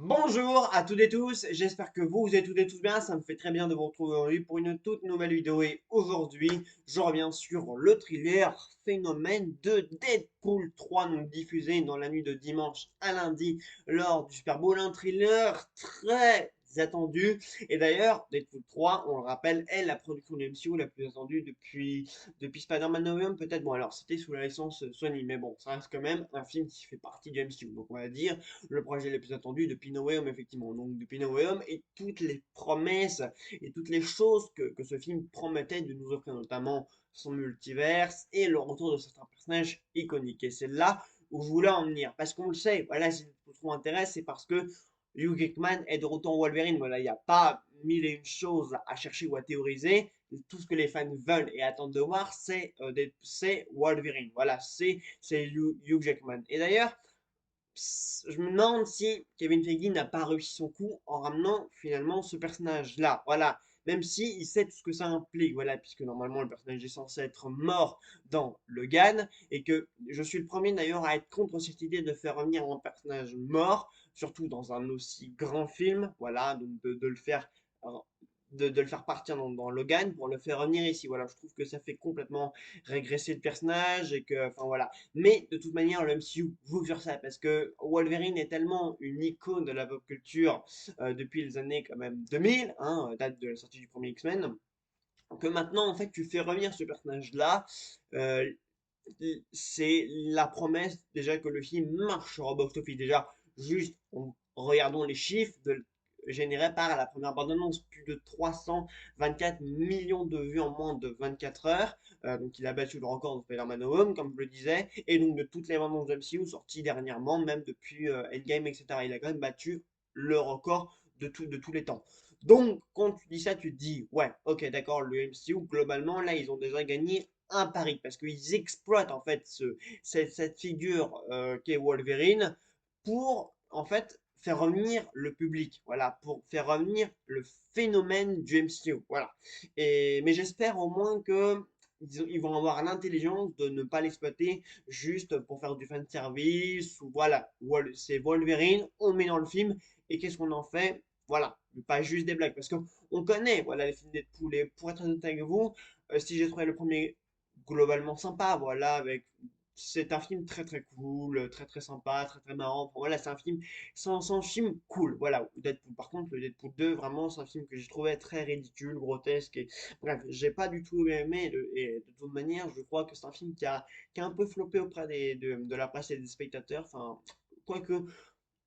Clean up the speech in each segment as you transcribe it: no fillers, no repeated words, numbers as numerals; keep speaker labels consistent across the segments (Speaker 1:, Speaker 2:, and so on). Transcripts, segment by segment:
Speaker 1: Bonjour à toutes et tous, j'espère que vous êtes toutes et tous bien, ça me fait très bien de vous retrouver aujourd'hui pour une toute nouvelle vidéo et aujourd'hui je reviens sur le thriller phénomène de Deadpool 3, donc diffusé dans la nuit de dimanche à lundi lors du Super Bowl, un thriller très attendu et d'ailleurs Deadpool 3, on le rappelle, est la production de MCU la plus attendue depuis Spider-Man No Way Home peut-être, bon alors c'était sous la licence Sony mais bon ça reste quand même un film qui fait partie du MCU, donc on va dire le projet le plus attendu depuis No Way Home, effectivement. Donc, depuis No Way Home et toutes les promesses et toutes les choses que ce film promettait de nous offrir, notamment son multiverse et le retour de certains personnages iconiques. Et c'est là où je voulais en venir. Parce qu'on le sait, voilà, si vous trop intéresse, c'est parce que Hugh Jackman est de retour en Wolverine. Voilà, il n'y a pas mille et une choses à chercher ou à théoriser. Tout ce que les fans veulent et attendent de voir, c'est Wolverine. Voilà, c'est Hugh Jackman. Et d'ailleurs, je me demande si Kevin Feige n'a pas réussi son coup en ramenant finalement ce personnage-là. Voilà. Même si il sait tout ce que ça implique, voilà, puisque normalement le personnage est censé être mort dans Logan, et que je suis le premier d'ailleurs à être contre cette idée de faire revenir un personnage mort, surtout dans un aussi grand film, voilà, donc de le faire de le faire partir dans Logan pour le faire revenir ici. Voilà, je trouve que ça fait complètement régresser le personnage et que, enfin voilà. Mais de toute manière, le MCU joue sur ça parce que Wolverine est tellement une icône de la pop culture depuis les années quand même 2000, hein, date de la sortie du premier X-Men, que maintenant en fait tu fais revenir ce personnage-là. euh, c'est la promesse déjà que le film marche au box-office. Déjà, juste regardons les chiffres générés par la première bande-annonce, plus de 324 millions de vues en moins de 24 heures. Donc il a battu le record de Spider-Man No Home, comme je le disais, et donc de toutes les bandes-annonces de MCU sorties dernièrement, même depuis Endgame, etc. Il a quand même battu le record de tous les temps. Donc, quand tu dis ça, tu te dis, ouais, ok, d'accord, le MCU, globalement, là, ils ont déjà gagné un pari parce qu'ils exploitent en fait cette figure qu'est Wolverine pour en fait faire revenir le public, voilà, pour faire revenir le phénomène du MCU, voilà. Mais j'espère au moins que ils vont avoir l'intelligence de ne pas l'exploiter juste pour faire du fan service ou voilà, c'est Wolverine, on le met dans le film et qu'est-ce qu'on en fait? Voilà, pas juste des blagues parce qu'on connaît voilà les films Deadpool et pour être honnête avec vous, si j'ai trouvé le premier globalement sympa, voilà, avec c'est un film très très cool, très très sympa, très très marrant. Enfin, voilà, c'est un film, c'est un film cool. Voilà, Deadpool. Par contre, le Deadpool 2, vraiment, c'est un film que j'ai trouvé très ridicule, grotesque. Et bref, j'ai pas du tout aimé. Et de toute manière, je crois que c'est un film qui a un peu floppé auprès de la presse et des spectateurs. Enfin, quoique,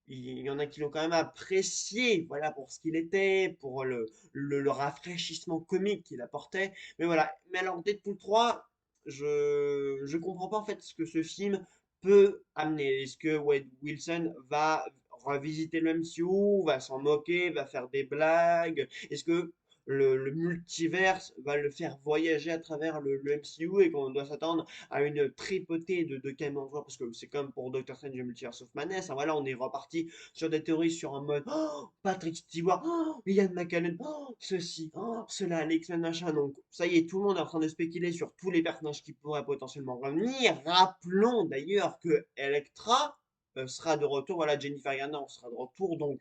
Speaker 1: il y en a qui l'ont quand même apprécié, voilà, pour ce qu'il était, pour le rafraîchissement comique qu'il apportait. Mais voilà. Mais alors, Deadpool 3, je comprends pas en fait ce que ce film peut amener. Est-ce que Wade Wilson va revisiter le MCU, va s'en moquer, va faire des blagues? Est-ce que le multiverse va le faire voyager à travers le MCU et qu'on doit s'attendre à une tripotée de caméos parce que c'est comme pour Doctor Strange et Multiverse of Madness, hein, voilà, on est reparti sur des théories sur un mode Patrick Stewart, Ian McKellen, ceci, cela, Alex machin. Donc ça y est, tout le monde est en train de spéculer sur tous les personnages qui pourraient potentiellement revenir. Rappelons d'ailleurs que Elektra sera de retour, voilà, Jennifer Garner sera de retour, donc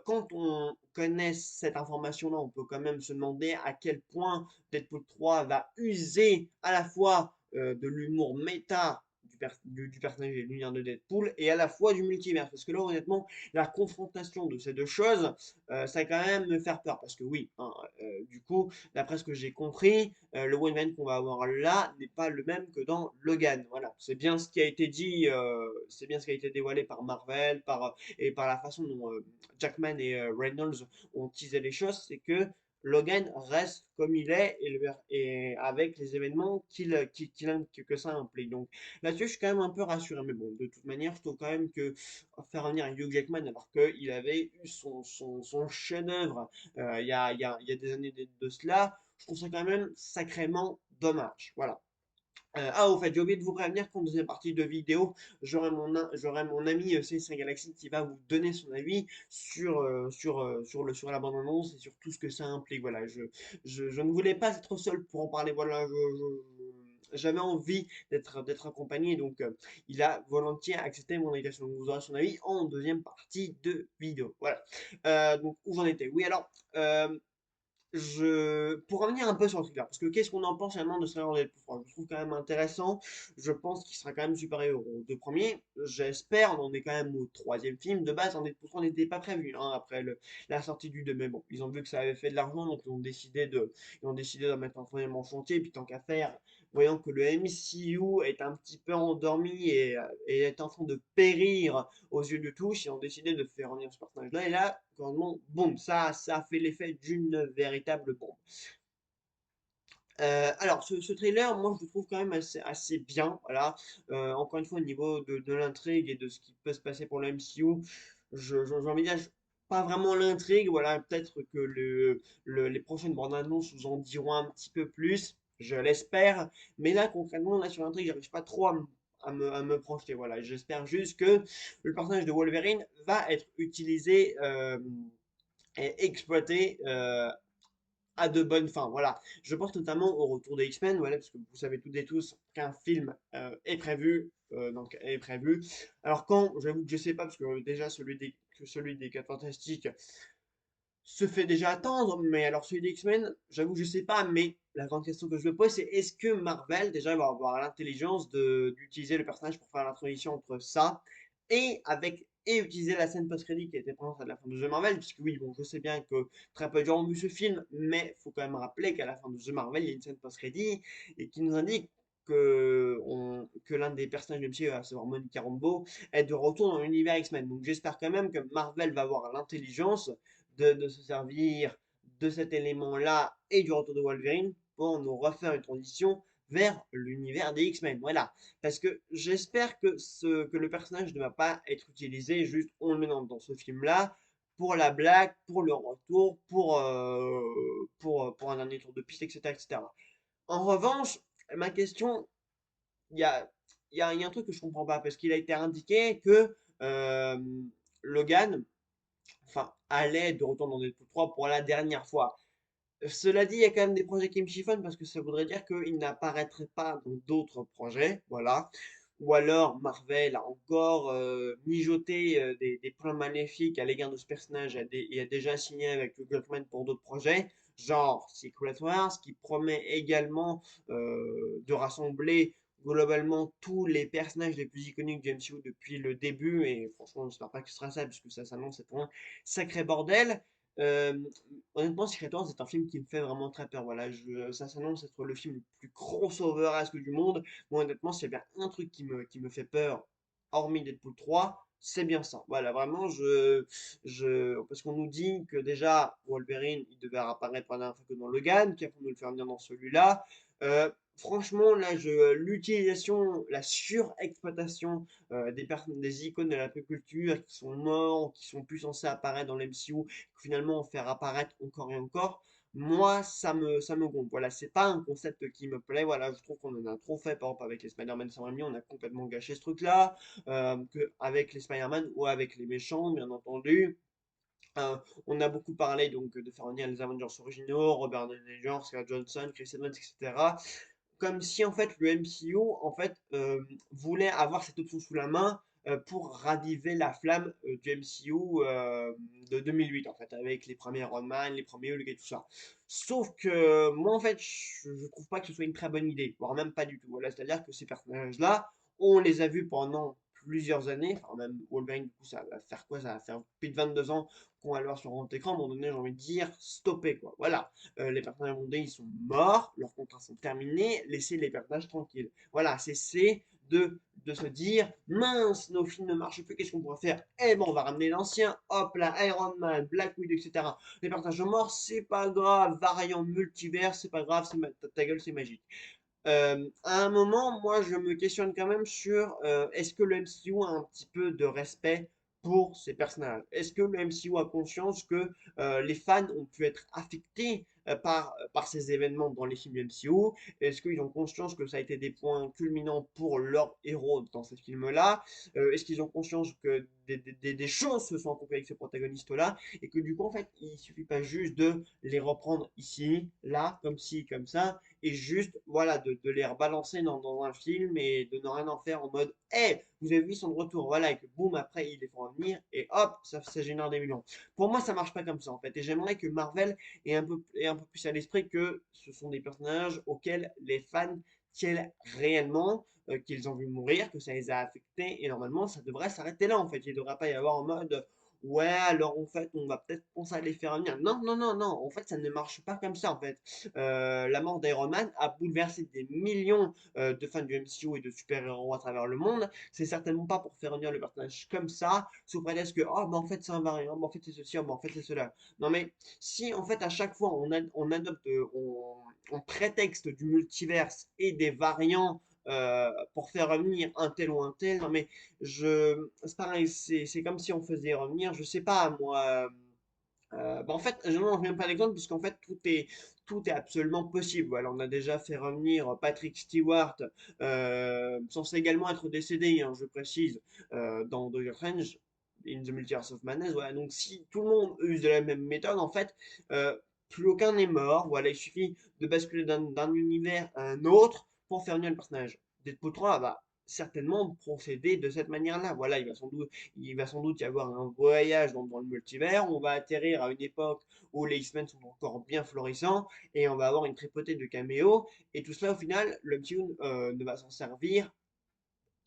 Speaker 1: quand on connaît cette information-là, on peut quand même se demander à quel point Deadpool 3 va user à la fois de l'humour méta du personnage et de l'univers de Deadpool et à la fois du multivers. Parce que là, honnêtement, la confrontation de ces deux choses, ça va quand même me faire peur. Parce que oui, hein, du coup, d'après ce que j'ai compris, le Wolverine qu'on va avoir là n'est pas le même que dans Logan. Voilà, c'est bien ce qui a été dit, c'est bien ce qui a été dévoilé par Marvel, et par la façon dont Jackman et Reynolds ont teasé les choses, c'est que Logan reste comme il est et avec les événements que ça implique. Donc là-dessus, je suis quand même un peu rassuré. Mais bon, de toute manière, je trouve quand même que faire revenir Hugh Jackman alors qu'il avait eu son chef-d'œuvre il y a des années de cela, je trouve ça quand même sacrément dommage. Voilà. Au fait, j'ai oublié de vous prévenir qu'en deuxième partie de vidéo, j'aurai mon ami C5 Galaxy qui va vous donner son avis sur la bande-annonce et sur tout ce que ça implique. Voilà, je ne voulais pas être seul pour en parler. Voilà, j'avais envie d'être accompagné, donc il a volontiers accepté mon invitation. Donc, vous aurez son avis en deuxième partie de vidéo. Voilà. Donc où j'en étais? Oui, alors pour revenir un peu sur le trailer, parce que qu'est-ce qu'on en pense finalement de ce trailer de Deadpool 3? Je trouve quand même intéressant. Je pense qu'il sera quand même supérieur aux deux premiers. J'espère, on en est quand même au troisième film. De base, en Deadpool 3 n'était pas prévu hein, après la sortie du 2. Mais bon, ils ont vu que ça avait fait de l'argent, donc ils ont décidé de mettre un troisième en chantier. Et puis tant qu'à faire, voyant que le MCU est un petit peu endormi et est en train de périr aux yeux de tous, ils ont décidé de faire revenir ce personnage-là. Et là, vraiment, boum, ça a fait l'effet d'une véritable bombe. Alors, ce trailer, moi, je le trouve quand même assez bien. Voilà. Encore une fois, au niveau de l'intrigue et de ce qui peut se passer pour le MCU, j'envisage pas vraiment l'intrigue. Voilà, peut-être que les prochaines bandes annonces nous en diront un petit peu plus. Je l'espère. Mais là, concrètement, là, sur l'intrigue, j'arrive pas trop à me projeter. Voilà, j'espère juste que le personnage de Wolverine va être utilisé et exploité à de bonnes fins. Voilà. Je pense notamment au retour des X-Men, voilà, parce que vous savez toutes et tous qu'un film est prévu. Donc est prévu. Alors quand, j'avoue que je sais pas, parce que déjà celui des 4 Fantastiques se fait déjà attendre, mais alors celui des X-Men, j'avoue que je sais pas, mais la grande question que je me pose, c'est est-ce que Marvel déjà va avoir l'intelligence d'utiliser le personnage pour faire la transition entre ça et utiliser la scène post-crédit qui a été présente à la fin de The Marvel, puisque oui, bon, je sais bien que très peu de gens ont vu ce film, mais faut quand même rappeler qu'à la fin de The Marvel, il y a une scène post-crédit et qui nous indique que l'un des personnages de MCU, à savoir Monica Rambeau, est de retour dans l'univers X-Men. Donc j'espère quand même que Marvel va avoir l'intelligence de se servir de cet élément-là et du retour de Wolverine pour nous refaire une transition vers l'univers des X-Men. Voilà. Parce que j'espère que le personnage ne va pas être utilisé juste on le met dans ce film-là pour la blague, pour le retour, pour un dernier tour de piste, etc., etc. En revanche, ma question, il y a, il y a un truc que je comprends pas parce qu'il a été indiqué que Logan enfin, allait de retour dans Deadpool 3 pour la dernière fois. Cela dit, il y a quand même des projets qui me chiffonnent parce que ça voudrait dire qu'il n'apparaîtrait pas dans d'autres projets, voilà. Ou alors Marvel a encore mijoté des plans maléfiques à l'égard de ce personnage et a déjà signé avec Hugh Jackman pour d'autres projets, genre Secret Wars, qui promet également de rassembler globalement tous les personnages les plus iconiques du MCU depuis le début. Et franchement, j'espère pas que ce sera ça, puisque ça s'annonce être un sacré bordel. Euh, Honnêtement, Secret Wars est un film qui me fait vraiment très peur. Voilà, ça s'annonce être le film le plus crossover-esque du monde. Moi, honnêtement, s'il y a bien un truc qui me fait peur, hormis Deadpool 3, c'est bien ça. Voilà, vraiment, parce qu'on nous dit que déjà, Wolverine, il devait apparaître pour la dernière fois que dans Logan, puis après, on nous le fait venir dans celui-là. Franchement, là, l'utilisation, la surexploitation des icônes de la pop culture qui sont morts, qui sont plus censés apparaître dans l'MCU, finalement faire apparaître encore et encore, moi, ça me gonfle. Voilà, c'est pas un concept qui me plaît. Voilà, je trouve qu'on en a trop fait, par exemple, avec les Spider-Man sans Raimi, on a complètement gâché ce truc-là, avec les Spider-Man ou avec les méchants, bien entendu. Euh, on a beaucoup parlé donc de faire revenir les Avengers originaux, Robert Downey Jr., Scott Johnson, Chris Evans, etc. Comme si en fait le MCU en fait voulait avoir cette option sous la main pour raviver la flamme du MCU de 2008 en fait avec les premiers Iron Man, les premiers Hulk et tout ça. Sauf que moi en fait je trouve pas que ce soit une très bonne idée, voire même pas du tout. Voilà, c'est-à-dire que ces personnages-là, on les a vus pendant plusieurs années, enfin même Wolverine du coup ça va faire quoi? Ça va faire plus de 22 ans qu'on va le voir sur grand écran. À un moment donné, j'ai envie de dire stopper quoi. Voilà, les personnages montés, ils sont morts, leurs contrats sont terminés, laissez les personnages tranquilles. Voilà, cessez de se dire mince, nos films ne marchent plus, qu'est-ce qu'on pourrait faire? Eh ben, on va ramener l'ancien, hop là, Iron Man, Black Widow, etc. Les personnages morts, c'est pas grave, variant multivers, c'est pas grave, ta gueule, c'est magique. À un moment, moi, je me questionne quand même sur est-ce que le MCU a un petit peu de respect pour ces personnages? Est-ce que le MCU a conscience que les fans ont pu être affectés par ces événements dans les films du MCU? Est-ce qu'ils ont conscience que ça a été des points culminants pour leurs héros dans ces films-là? Est-ce qu'ils ont conscience que des choses se sont accomplies avec ces protagonistes-là? Et que du coup, en fait, il suffit pas juste de les reprendre ici, là, comme ci, comme ça, et juste, voilà, de les rebalancer dans un film et de ne rien en faire en mode, hey, vous avez vu son retour, voilà, et que boum, après, ils les font revenir, et hop, ça génère des millions. Pour moi, ça marche pas comme ça, en fait, et j'aimerais que Marvel ait un peu plus à l'esprit que ce sont des personnages auxquels les fans tiennent réellement, qu'ils ont vu mourir, que ça les a affectés, et normalement, ça devrait s'arrêter là, en fait. Il ne devrait pas y avoir en mode, ouais, alors en fait, on va peut-être penser à les faire venir. Non, non, non, non, en fait, ça ne marche pas comme ça, en fait. La mort d'Iron Man a bouleversé des millions de fans du MCU et de super-héros à travers le monde. C'est certainement pas pour faire venir le personnage comme ça, sous prétexte que, oh, bah en fait, c'est un variant, bah en fait, c'est ceci, oh, bah en fait, c'est cela. Non, mais si, en fait, à chaque fois, on adopte, on prétexte du multiverse et des variants pour faire revenir un tel ou un tel, non, mais c'est pareil, c'est comme si on faisait revenir, je sais pas, moi. Bah, en fait, je n'en reviens pas d'exemple puisqu'en fait tout est absolument possible. Voilà, on a déjà fait revenir Patrick Stewart, censé également être décédé, hein, je précise, dans Doctor Strange, in the Multiverse of Madness. Voilà, donc si tout le monde use de la même méthode, en fait, euh, plus aucun n'est mort. Voilà, il suffit de basculer d'un univers à un autre pour faire venir le personnage. Deadpool 3 va certainement procéder de cette manière-là. Voilà, il va sans doute y avoir un voyage dans le multivers. On va atterrir à une époque où les X-Men sont encore bien florissants et on va avoir une tripotée de caméos. Et tout cela, au final, le MCU ne va s'en servir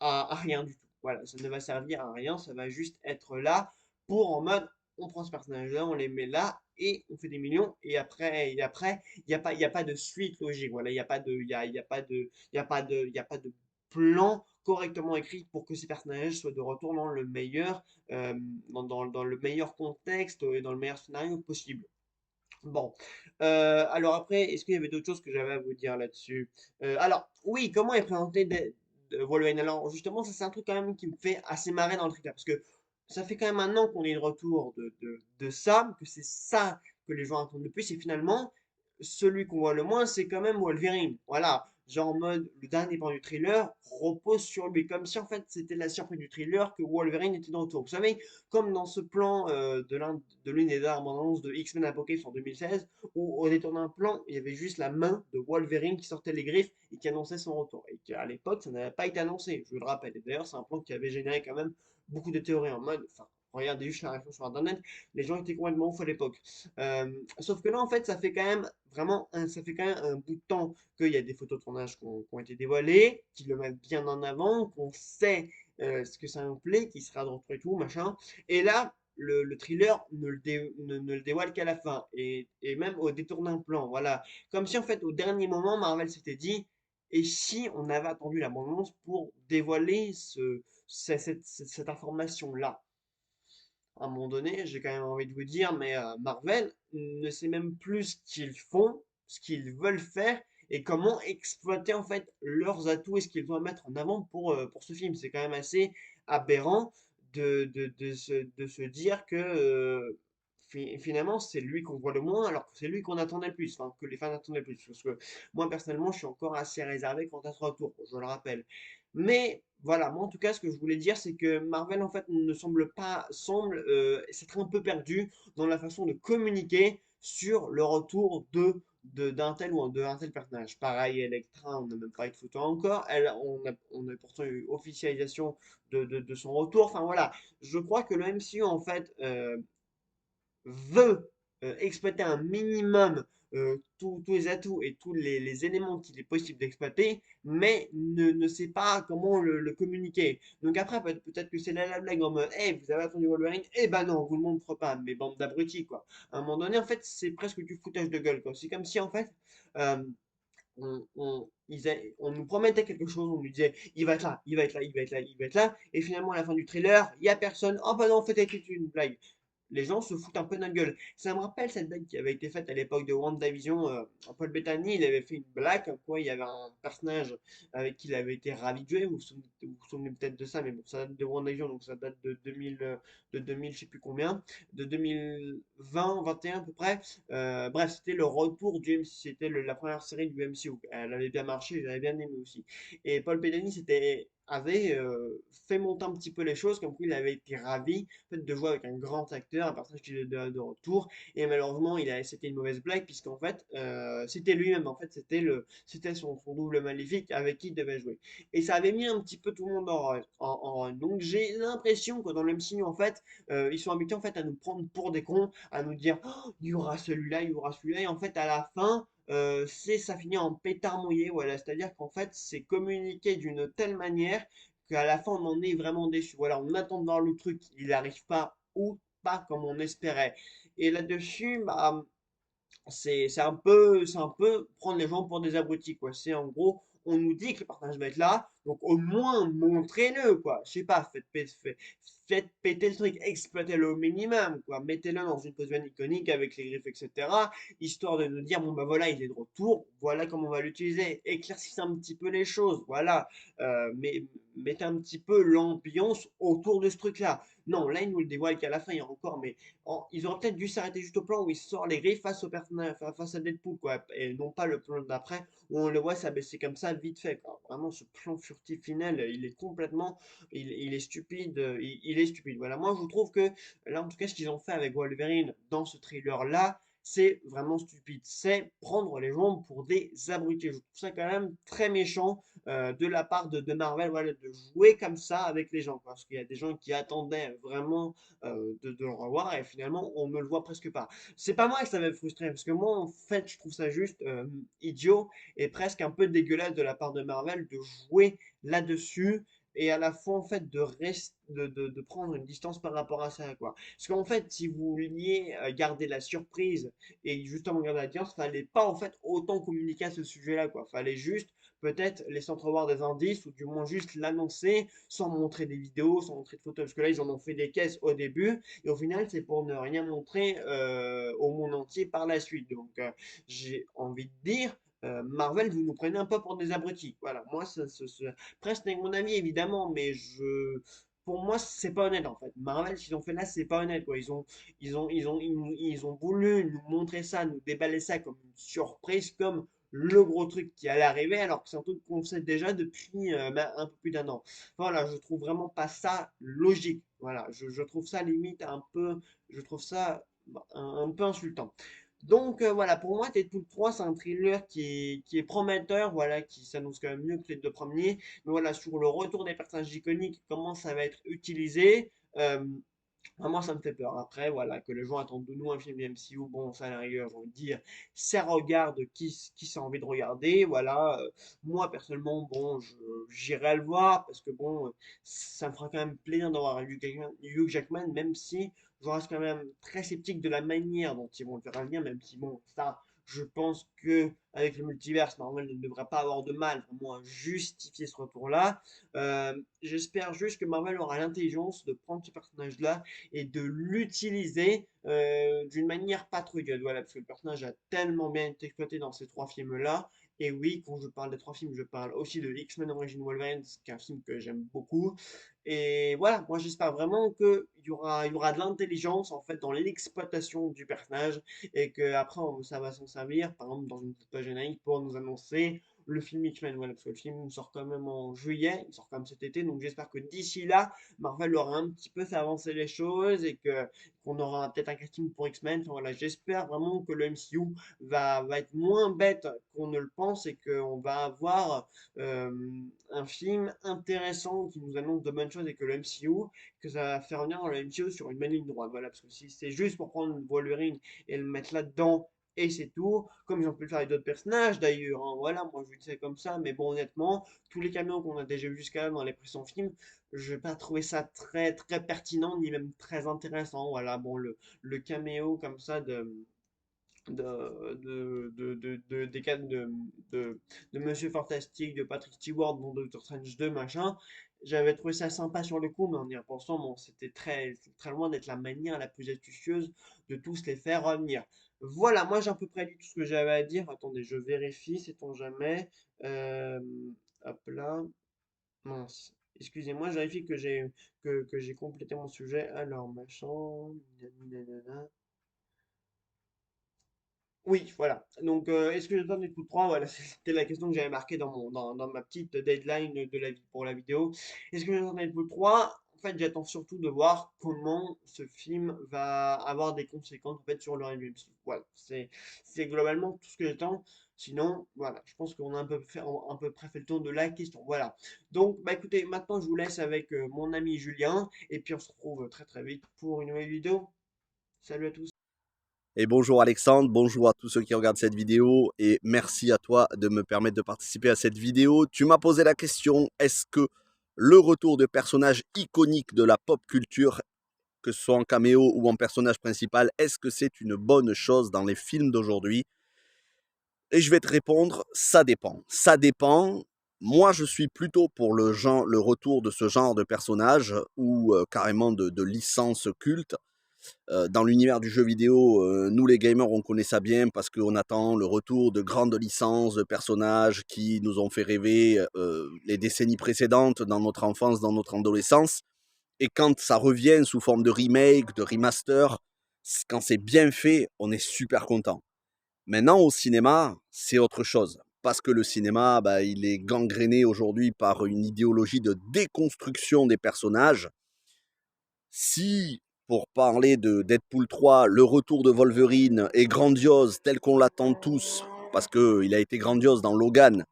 Speaker 1: à rien du tout. Voilà, ça ne va servir à rien. Ça va juste être là pour en mode on prend ce personnage-là, on les met là et on fait des millions. Et après, il y a pas de suite logique. Voilà, il n'y a pas de, il y a pas de, il y a pas de, il y a pas de plan correctement écrit pour que ces personnages soient de retour dans le meilleur, dans le meilleur contexte et dans le meilleur scénario possible. Bon, alors après, est-ce qu'il y avait d'autres choses que j'avais à vous dire là-dessus? Alors, oui, comment est présenté Wolverine? Alors, justement, ça c'est un truc quand même qui me fait assez marrer dans le trailer, parce que ça fait quand même un an qu'on est de retour de ça, que c'est ça que les gens attendent le plus, et finalement, celui qu'on voit le moins, c'est quand même Wolverine. Voilà, genre en mode, le dernier plan du thriller repose sur lui, comme si en fait c'était la surprise du thriller que Wolverine était de retour. Vous savez, comme dans ce plan de l'une des dernières bandes annonces de X-Men Apocalypse en 2016, où au détour d'un plan, il y avait juste la main de Wolverine qui sortait les griffes et qui annonçait son retour. Et qu'à l'époque, ça n'avait pas été annoncé, je le rappelle. Et d'ailleurs, c'est un plan qui avait généré quand même beaucoup de théories en mode, enfin, regardez juste la réaction sur Internet, les gens étaient complètement ouf à l'époque. Sauf que là, en fait, ça fait quand même ça fait quand même un bout de temps qu'il y a des photos de tournage qui ont été dévoilées, qui le mettent bien en avant, qu'on sait ce que ça implique, qui sera de retour et tout, machin. Et là, le thriller ne le dévoile qu'à la fin, et même au détour d'un plan, voilà. Comme si en fait au dernier moment, Marvel s'était dit, et si on avait attendu la bande-annonce pour dévoiler cette information-là? À un moment donné, j'ai quand même envie de vous dire, mais Marvel ne sait même plus ce qu'ils font, ce qu'ils veulent faire, et comment exploiter en fait leurs atouts et ce qu'ils doivent mettre en avant pour ce film. C'est quand même assez aberrant de se dire que finalement c'est lui qu'on voit le moins alors que c'est lui qu'on attendait le plus, enfin que les fans attendaient le plus. Parce que moi personnellement je suis encore assez réservé quant à ce retour, je le rappelle. Mais voilà, moi en tout cas, ce que je voulais dire, c'est que Marvel en fait ne semble pas, semble s'être un peu perdu dans la façon de communiquer sur le retour d'un tel ou d'un tel personnage. Pareil, Electra, on n'a même pas eu de photo encore. On a pourtant eu officialisation de son retour. Enfin voilà, je crois que le MCU en fait veut exploiter un minimum tous les atouts et tous les éléments qu'il est possible d'exploiter, mais ne sait pas comment le communiquer. Donc après, peut-être que c'est là la blague en mode, hey, vous avez attendu Wolverine? Eh ben non, vous ne le montrez pas, mais bande d'abrutis, quoi. À un moment donné, en fait, c'est presque du foutage de gueule, quoi. C'est comme si, en fait, euh, on nous promettait quelque chose, on nous disait, il va être là, il va être là, il va être là, il va être là, et finalement, à la fin du trailer, il n'y a personne. Oh bah non, en fait, c'était une blague. les gens se foutent un peu de notre gueule. Ça me rappelle cette blague qui avait été faite à l'époque de WandaVision. Paul Bettany, il avait fait une blague comme quoi il y avait un personnage avec qui il avait été ravi de jouer. Vous vous souvenez peut-être de ça, mais bon, ça date de WandaVision, donc ça date de 2000, de 2000, je sais plus combien, de 2020, 21 à peu près. Bref, c'était le retour du MCU, c'était la première série du MCU. Elle avait bien marché, j'avais bien aimé aussi. Et Paul Bettany avait fait monter un petit peu les choses, comme quoi il avait été ravi en fait, de jouer avec un grand acteur, un personnage qui est de retour. Et malheureusement, c'était une mauvaise blague, puisqu'en fait, c'était lui-même, en fait, c'était son double maléfique avec qui il devait jouer. Et ça avait mis un petit peu tout le monde en run. Donc j'ai l'impression que dans le MCU, en fait, ils sont habitués en fait, à nous prendre pour des cons, à nous dire oh, il y aura celui-là, il y aura celui-là, et en fait, à la fin, ça finit en pétard mouillé, voilà, c'est-à-dire qu'en fait, c'est communiqué d'une telle manière qu'à la fin, on en est vraiment déçu. Voilà, on attend de voir le truc, il n'arrive pas ou pas comme on espérait. Et là-dessus, bah, c'est un peu prendre les gens pour des abrutis, quoi. C'est en gros, on nous dit que le partage va être là, donc au moins montrez-le, quoi. Je sais pas, faites péter le truc, exploitez-le au minimum, quoi. Mettez-le dans une position iconique avec les griffes, etc. Histoire de nous dire, bon bah voilà, il est de retour, voilà comment on va l'utiliser. Éclaircissez un petit peu les choses, voilà. Mais mettez un petit peu l'ambiance autour de ce truc-là. Non, là, il nous le dévoile qu'à la fin, il y a encore, mais ils auraient peut-être dû s'arrêter juste au plan où il sort les griffes face au personnage, face à Deadpool, quoi, et non pas le plan d'après où on le voit s'abaisser comme ça vite fait, quoi. Vraiment, ce plan furtif final, il est complètement, il est stupide, il est stupide. Voilà, moi je trouve que là, en tout cas, ce qu'ils ont fait avec Wolverine dans ce trailer-là, c'est vraiment stupide. C'est prendre les gens pour des abrutis. Je trouve ça quand même très méchant de la part de Marvel, voilà, de jouer comme ça avec les gens. Parce qu'il y a des gens qui attendaient vraiment de le revoir et finalement on ne le voit presque pas. C'est pas moi que ça m'avait frustré parce que moi en fait je trouve ça juste idiot et presque un peu dégueulasse de la part de Marvel de jouer là-dessus et à la fois en fait de prendre une distance par rapport à ça quoi. Parce qu'en fait si vous vouliez garder la surprise et justement garder la distance, fallait pas en fait autant communiquer à ce sujet-là quoi. Fallait juste peut-être laisser entrevoir des indices ou du moins juste l'annoncer sans montrer des vidéos, sans montrer de photos, parce que là ils en ont fait des caisses au début et au final c'est pour ne rien montrer au monde entier par la suite. Donc j'ai envie de dire Marvel, vous nous prenez un peu pour des abrutis. Voilà, moi, presque n'est mon avis, évidemment, mais pour moi, c'est pas honnête, en fait. Marvel, ce qu'ils ont fait là, c'est pas honnête, quoi. Ils ont voulu nous montrer ça, nous déballer ça comme une surprise, comme le gros truc qui allait arriver, alors que c'est un truc qu'on sait déjà depuis un peu plus d'un an. Voilà, je trouve vraiment pas ça logique. Voilà, je trouve ça limite je trouve ça un peu insultant. Donc voilà, pour moi, Deadpool 3, c'est un thriller qui est prometteur, voilà, qui s'annonce quand même mieux que les deux premiers. Mais voilà, sur le retour des personnages iconiques, comment ça va être utilisé, moi, ça me fait peur. Après, voilà, que les gens attendent de nous un film MCU, bon, ça, à la rigueur, j'ai envie de dire, ça regarde qui s'a envie de regarder. Voilà, moi, personnellement, bon, j'irai le voir parce que, bon, ça me fera quand même plaisir d'avoir Hugh Jackman, même si je reste quand même très sceptique de la manière dont ils vont le faire venir, même si, bon, ça, je pense que avec le multiverse, Marvel ne devrait pas avoir de mal vraiment à justifier ce retour-là. J'espère juste que Marvel aura l'intelligence de prendre ce personnage-là et de l'utiliser d'une manière patrouilleuse. Voilà, parce que le personnage a tellement bien été exploité dans ces trois films-là. Et oui, quand je parle des trois films, je parle aussi de X-Men Origins Wolverine, qui est un film que j'aime beaucoup. Et voilà, moi j'espère vraiment qu'il y aura de l'intelligence en fait dans l'exploitation du personnage et qu'après ça va s'en servir, par exemple dans une petite page générique pour nous annoncer le film X-Men. Voilà, parce que le film sort quand même en juillet, il sort quand même cet été, donc j'espère que d'ici là, Marvel aura un petit peu fait avancer les choses et que qu'on aura peut-être un casting pour X-Men. Enfin, voilà, j'espère vraiment que le MCU va être moins bête qu'on ne le pense et qu'on va avoir euh, un film intéressant qui nous annonce de bonnes choses et que le MCU, que ça va faire venir le MCU sur une bonne ligne droite. Voilà, parce que si c'est juste pour prendre Wolverine et le mettre là-dedans et c'est tout, comme ils ont pu le faire avec d'autres personnages d'ailleurs, hein. Voilà, moi je le sais comme ça, mais bon honnêtement, tous les caméos qu'on a déjà vus jusqu'à là dans les précédents films, je n'ai pas trouvé ça très très pertinent ni même très intéressant. Voilà, bon le caméo comme ça des cas de Monsieur Fantastique, de Patrick Stewart dans Doctor Strange 2, machin. J'avais trouvé ça sympa sur le coup, mais en y repensant, bon, c'était très loin d'être la manière la plus astucieuse de tous les faire revenir. Voilà, moi j'ai à peu près dit tout ce que j'avais à dire. Attendez, je vérifie, sait-on jamais. Euh, hop là, mince. Excusez-moi, je vérifie que j'ai complété mon sujet. Alors, machin, nanana. Oui, voilà. Donc, est-ce que j'attends Deadpool 3? Voilà, c'était la question que j'avais marquée dans ma petite deadline pour la vidéo. Est-ce que j'attends Deadpool 3? En fait, j'attends surtout de voir comment ce film va avoir des conséquences en fait, sur le reste. Voilà, c'est globalement tout ce que j'attends. Sinon, voilà, je pense qu'on a un peu près fait le tour de la question. Voilà. Donc, bah écoutez, maintenant je vous laisse avec mon ami Julien, et puis on se retrouve très très vite pour une nouvelle vidéo. Salut à tous.
Speaker 2: Et bonjour Alexandre, bonjour à tous ceux qui regardent cette vidéo et merci à toi de me permettre de participer à cette vidéo. Tu m'as posé la question, est-ce que le retour de personnages iconiques de la pop culture, que ce soit en caméo ou en personnage principal, est-ce que c'est une bonne chose dans les films d'aujourd'hui? Et je vais te répondre, ça dépend. Ça dépend. Moi, je suis plutôt pour le retour de ce genre de personnages ou carrément de licences cultes. Dans l'univers du jeu vidéo, nous les gamers, on connaît ça bien parce qu'on attend le retour de grandes licences, de personnages qui nous ont fait rêver les décennies précédentes, dans notre enfance, dans notre adolescence. Et quand ça revient sous forme de remake, de remaster, quand c'est bien fait, on est super content. Maintenant, au cinéma, c'est autre chose. Parce que le cinéma, bah, il est gangréné aujourd'hui par une idéologie de déconstruction des personnages. Si, pour parler de Deadpool 3, le retour de Wolverine est grandiose tel qu'on l'attend tous, parce qu'il a été grandiose dans Logan,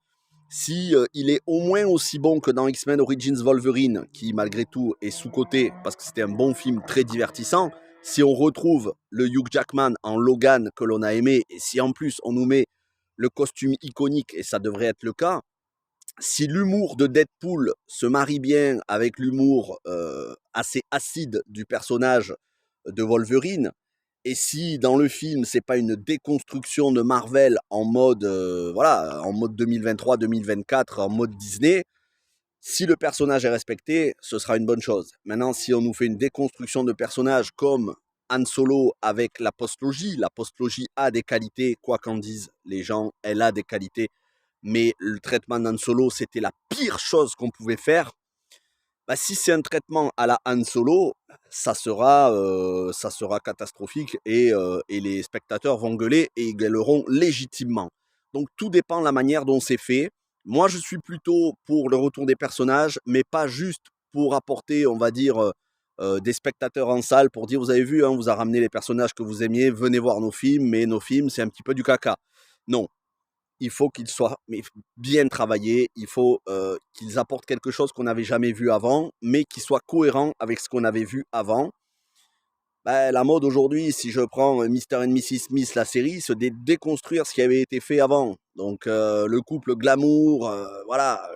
Speaker 2: si il est au moins aussi bon que dans X-Men Origins Wolverine, qui malgré tout est sous-coté, parce que c'était un bon film très divertissant, si on retrouve le Hugh Jackman en Logan que l'on a aimé, et si en plus on nous met le costume iconique, et ça devrait être le cas, si l'humour de Deadpool se marie bien avec l'humour assez acide du personnage de Wolverine, et si dans le film c'est pas une déconstruction de Marvel en mode voilà, en mode 2023-2024, en mode Disney, si le personnage est respecté, ce sera une bonne chose. Maintenant, si on nous fait une déconstruction de personnage comme Han Solo avec la postlogie a des qualités, quoi qu'en disent les gens, elle a des qualités, mais le traitement d'Han Solo, c'était la pire chose qu'on pouvait faire. Bah, si c'est un traitement à la Han Solo, ça sera catastrophique et les spectateurs vont gueuler et ils gueuleront légitimement. Donc tout dépend de la manière dont c'est fait. Moi, je suis plutôt pour le retour des personnages, mais pas juste pour apporter, on va dire, des spectateurs en salle pour dire, vous avez vu, hein, on vous a ramené les personnages que vous aimiez, venez voir nos films, mais nos films, c'est un petit peu du caca. Non, il faut qu'ils soient bien travaillés, il faut qu'ils apportent quelque chose qu'on n'avait jamais vu avant, mais qui soit cohérent avec ce qu'on avait vu avant. Ben, la mode aujourd'hui, si je prends Mr. and Mrs. Smith, la série, c'est de déconstruire ce qui avait été fait avant. Donc le couple glamour, voilà,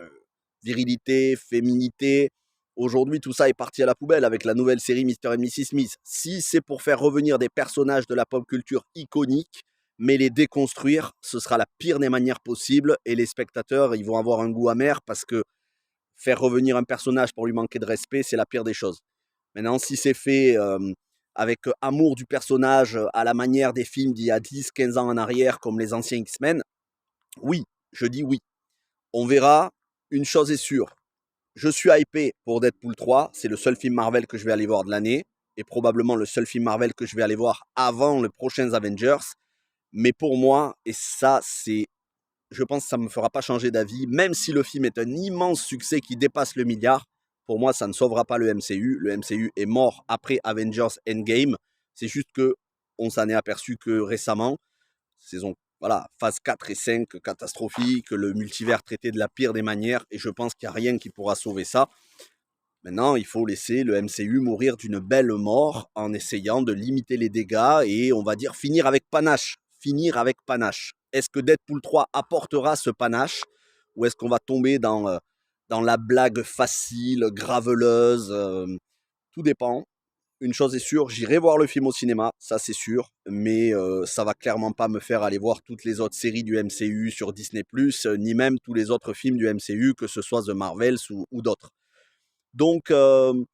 Speaker 2: virilité, féminité. Aujourd'hui, tout ça est parti à la poubelle avec la nouvelle série Mr. and Mrs. Smith. Si c'est pour faire revenir des personnages de la pop culture iconiques, mais les déconstruire, ce sera la pire des manières possibles et les spectateurs, ils vont avoir un goût amer parce que faire revenir un personnage pour lui manquer de respect, c'est la pire des choses. Maintenant, si c'est fait avec amour du personnage à la manière des films d'il y a 10-15 ans en arrière, comme les anciens X-Men, oui, je dis oui. On verra, une chose est sûre, je suis hypé pour Deadpool 3, c'est le seul film Marvel que je vais aller voir de l'année, et probablement le seul film Marvel que je vais aller voir avant les prochains Avengers, mais pour moi, et ça c'est, je pense que ça ne me fera pas changer d'avis, même si le film est un immense succès qui dépasse le milliard, pour moi ça ne sauvera pas le MCU, le MCU est mort après Avengers Endgame, c'est juste que on s'en est aperçu que récemment, saison, voilà, phase 4 et 5 catastrophique, le multivers traité de la pire des manières, et je pense qu'il n'y a rien qui pourra sauver ça. Maintenant, il faut laisser le MCU mourir d'une belle mort en essayant de limiter les dégâts et, on va dire, finir avec panache. Finir avec panache. Est-ce que Deadpool 3 apportera ce panache ou est-ce qu'on va tomber dans la blague facile, graveleuse tout dépend. Une chose est sûre, j'irai voir le film au cinéma, ça c'est sûr, mais ça va clairement pas me faire aller voir toutes les autres séries du MCU sur Disney+, ni même tous les autres films du MCU, que ce soit The Marvels ou d'autres. Donc, le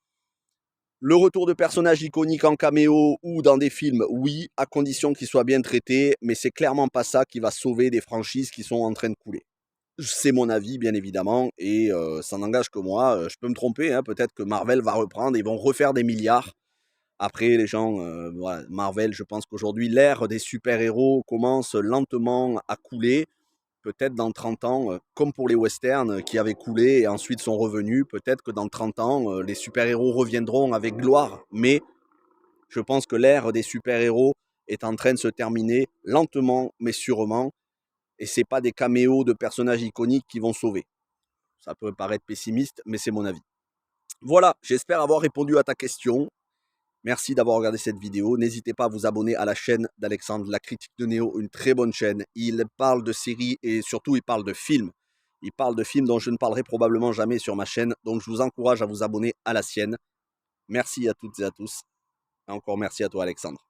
Speaker 2: retour de personnages iconiques en caméo ou dans des films, oui, à condition qu'ils soient bien traités, mais c'est clairement pas ça qui va sauver des franchises qui sont en train de couler. C'est mon avis, bien évidemment, et ça n'engage que moi. Je peux me tromper, hein, peut-être que Marvel va reprendre et ils vont refaire des milliards. Après, les gens, voilà, Marvel, je pense qu'aujourd'hui, l'ère des super-héros commence lentement à couler. Peut-être dans 30 ans, comme pour les westerns qui avaient coulé et ensuite sont revenus, peut-être que dans 30 ans, les super-héros reviendront avec gloire. Mais je pense que l'ère des super-héros est en train de se terminer lentement mais sûrement. Et ce n'est pas des caméos de personnages iconiques qui vont sauver. Ça peut paraître pessimiste, mais c'est mon avis. Voilà, j'espère avoir répondu à ta question. Merci d'avoir regardé cette vidéo. N'hésitez pas à vous abonner à la chaîne d'Alexandre, La Critique de Néo, une très bonne chaîne. Il parle de séries et surtout il parle de films. Il parle de films dont je ne parlerai probablement jamais sur ma chaîne. Donc je vous encourage à vous abonner à la sienne. Merci à toutes et à tous. Et encore merci à toi Alexandre.